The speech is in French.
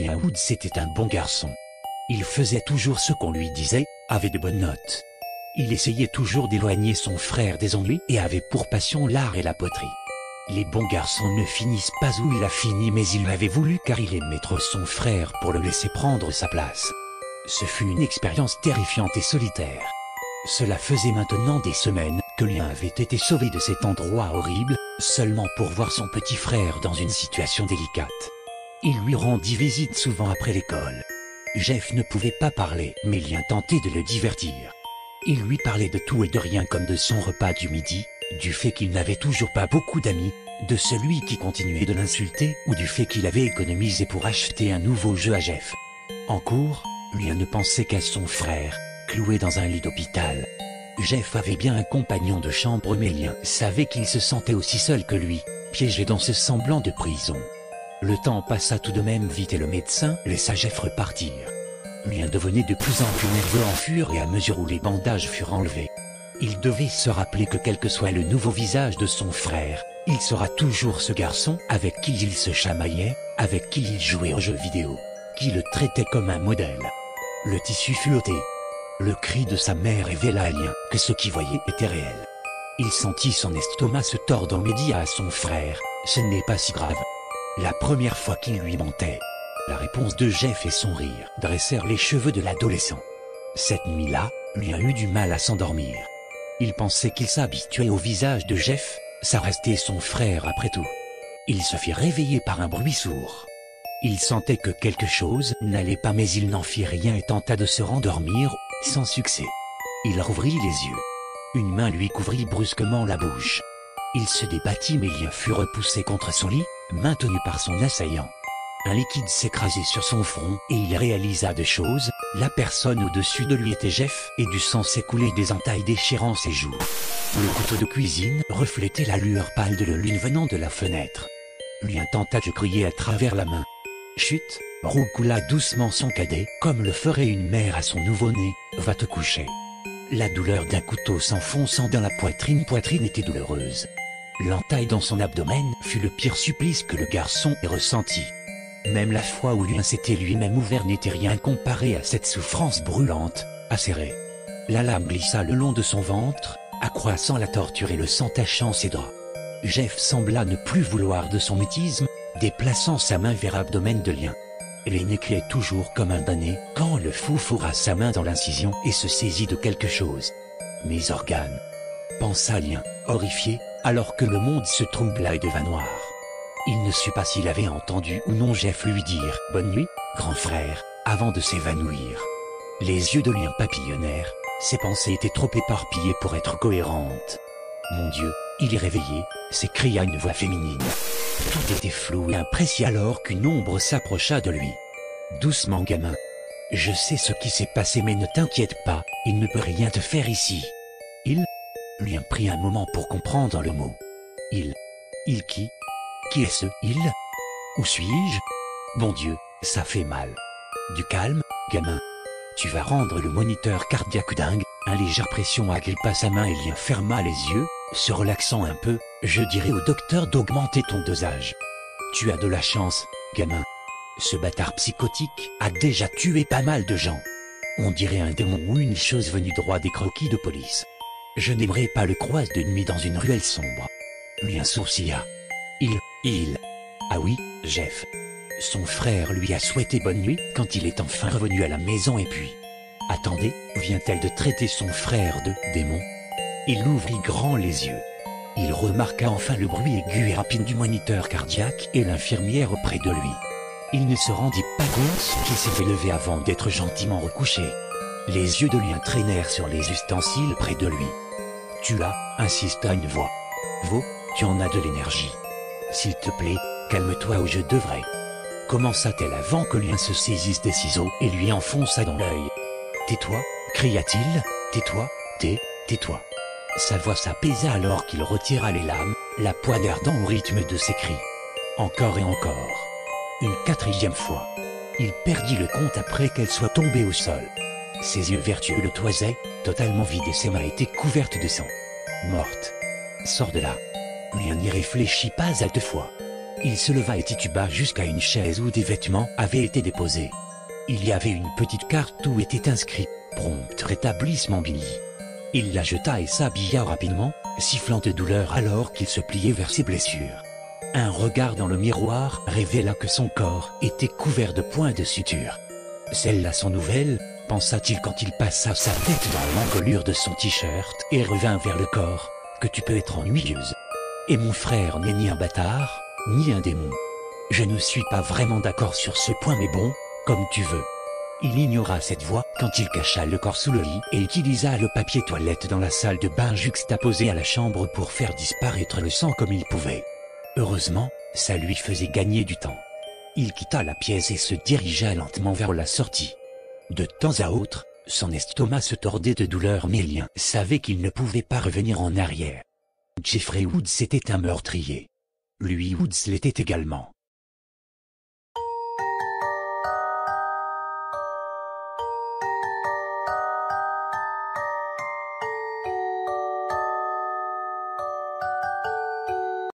Lien Woods était un bon garçon. Il faisait toujours ce qu'on lui disait, avait de bonnes notes. Il essayait toujours d'éloigner son frère des ennuis et avait pour passion l'art et la poterie. Les bons garçons ne finissent pas où il a fini, mais il l'avait voulu car il aimait trop son frère pour le laisser prendre sa place. Ce fut une expérience terrifiante et solitaire. Cela faisait maintenant des semaines que Lien avait été sauvé de cet endroit horrible, seulement pour voir son petit frère dans une situation délicate. Il lui rendit visite souvent après l'école. Jeff ne pouvait pas parler, mais Lien tentait de le divertir. Il lui parlait de tout et de rien, comme de son repas du midi, du fait qu'il n'avait toujours pas beaucoup d'amis, de celui qui continuait de l'insulter ou du fait qu'il avait économisé pour acheter un nouveau jeu à Jeff. En cours, Lien ne pensait qu'à son frère, cloué dans un lit d'hôpital. Jeff avait bien un compagnon de chambre, mais Lien savait qu'il se sentait aussi seul que lui, piégé dans ce semblant de prison. Le temps passa tout de même vite et le médecin laissa Jeff repartir. Lien devenait de plus en plus nerveux en fur et à mesure où les bandages furent enlevés. Il devait se rappeler que quel que soit le nouveau visage de son frère, il sera toujours ce garçon avec qui il se chamaillait, avec qui il jouait aux jeux vidéo, qui le traitait comme un modèle. Le tissu fut ôté. Le cri de sa mère révéla à Lien que ce qu'il voyait était réel. Il sentit son estomac se tordre mais dit à son frère, « Ce n'est pas si grave. » La première fois qu'il lui mentait. La réponse de Jeff et son rire dressèrent les cheveux de l'adolescent. Cette nuit-là, Lien eut du mal à s'endormir. Il pensait qu'il s'habituait au visage de Jeff, ça restait son frère après tout. Il se fit réveiller par un bruit sourd. Il sentait que quelque chose n'allait pas, mais il n'en fit rien et tenta de se rendormir, sans succès. Il rouvrit les yeux. Une main lui couvrit brusquement la bouche. Il se débattit mais Lien fut repoussé contre son lit, maintenu par son assaillant. Un liquide s'écrasait sur son front et il réalisa deux choses. La personne au-dessus de lui était Jeff et du sang s'écoulait des entailles déchirant ses joues. Le couteau de cuisine reflétait la lueur pâle de la lune venant de la fenêtre. Lien tenta de crier à travers la main. Chut, roucoula doucement son cadet, comme le ferait une mère à son nouveau-né, va te coucher. La douleur d'un couteau s'enfonçant dans la poitrine était douloureuse. L'entaille dans son abdomen fut le pire supplice que le garçon ait ressenti. Même la fois où Lien s'était lui-même ouvert n'était rien comparé à cette souffrance brûlante, acérée. La lame glissa le long de son ventre, accroissant la torture et le sang tachant ses draps. Jeff sembla ne plus vouloir de son mutisme, déplaçant sa main vers l'abdomen de Lien. L'aîné criait toujours comme un damné quand le fou fourra sa main dans l'incision et se saisit de quelque chose. Mes organes, pensa Lien, horrifié, alors que le monde se troubla et devint noir. Il ne sut pas s'il avait entendu ou non Jeff lui dire « Bonne nuit, grand frère », avant de s'évanouir. Les yeux de Lien papillonnèrent, ses pensées étaient trop éparpillées pour être cohérentes. « Mon Dieu, il est réveillé », s'écria une voix féminine. Tout était flou et imprécis alors qu'une ombre s'approcha de lui. « Doucement, gamin. Je sais ce qui s'est passé mais ne t'inquiète pas, il ne peut rien te faire ici. » Il Lien prit un moment pour comprendre le mot. Il qui? Qui est ce il? Où suis-je? Bon Dieu, ça fait mal. Du calme, gamin. Tu vas rendre le moniteur cardiaque dingue. Un légère pression agrippa sa main et Lien ferma les yeux, se relaxant un peu. Je dirais au docteur d'augmenter ton dosage. Tu as de la chance, gamin. Ce bâtard psychotique a déjà tué pas mal de gens. On dirait un démon ou une chose venue droit des croquis de police. Je n'aimerais pas le croiser de nuit dans une ruelle sombre. Lien sourcilla. Il. Ah oui, Jeff. Son frère lui a souhaité bonne nuit quand il est enfin revenu à la maison et puis... Attendez, vient-elle de traiter son frère de démon? Il ouvrit grand les yeux. Il remarqua enfin le bruit aigu et rapide du moniteur cardiaque et l'infirmière auprès de lui. Il ne se rendit pas compte qu'il s'était levé avant d'être gentiment recouché. Les yeux de Lien traînèrent sur les ustensiles près de lui. « Tu as » insista une voix. « Vaux, tu en as de l'énergie. S'il te plaît, calme-toi ou je devrais. » Commença-t-elle avant que Lien se saisisse des ciseaux et lui enfonça dans l'œil. « Tais-toi » cria-t-il, « tais-toi, tais-toi. » Sa voix s'apaisa alors qu'il retira les lames, la poignardant au rythme de ses cris. Encore et encore. Une quatrième fois. Il perdit le compte après qu'elle soit tombée au sol. Ses yeux vertueux le toisaient, totalement vides et ses mains étaient couvertes de sang. Morte. Sors de là. Lien n'y réfléchit pas à deux fois. Il se leva et tituba jusqu'à une chaise où des vêtements avaient été déposés. Il y avait une petite carte où était inscrit « Prompt rétablissement Billy ». Il la jeta et s'habilla rapidement, sifflant de douleur alors qu'il se pliait vers ses blessures. Un regard dans le miroir révéla que son corps était couvert de points de suture. Celles-là sont nouvelles, pensa-t-il quand il passa sa tête dans l'encolure de son t-shirt et revint vers le corps, que tu peux être ennuyeuse. Et mon frère n'est ni un bâtard, ni un démon. Je ne suis pas vraiment d'accord sur ce point mais bon, comme tu veux. Il ignora cette voix quand il cacha le corps sous le lit et utilisa le papier toilette dans la salle de bain juxtaposée à la chambre pour faire disparaître le sang comme il pouvait. Heureusement, ça lui faisait gagner du temps. Il quitta la pièce et se dirigea lentement vers la sortie. De temps à autre, son estomac se tordait de douleur mais Lien savait qu'il ne pouvait pas revenir en arrière. Jeffrey Woods était un meurtrier. Lui Woods l'était également.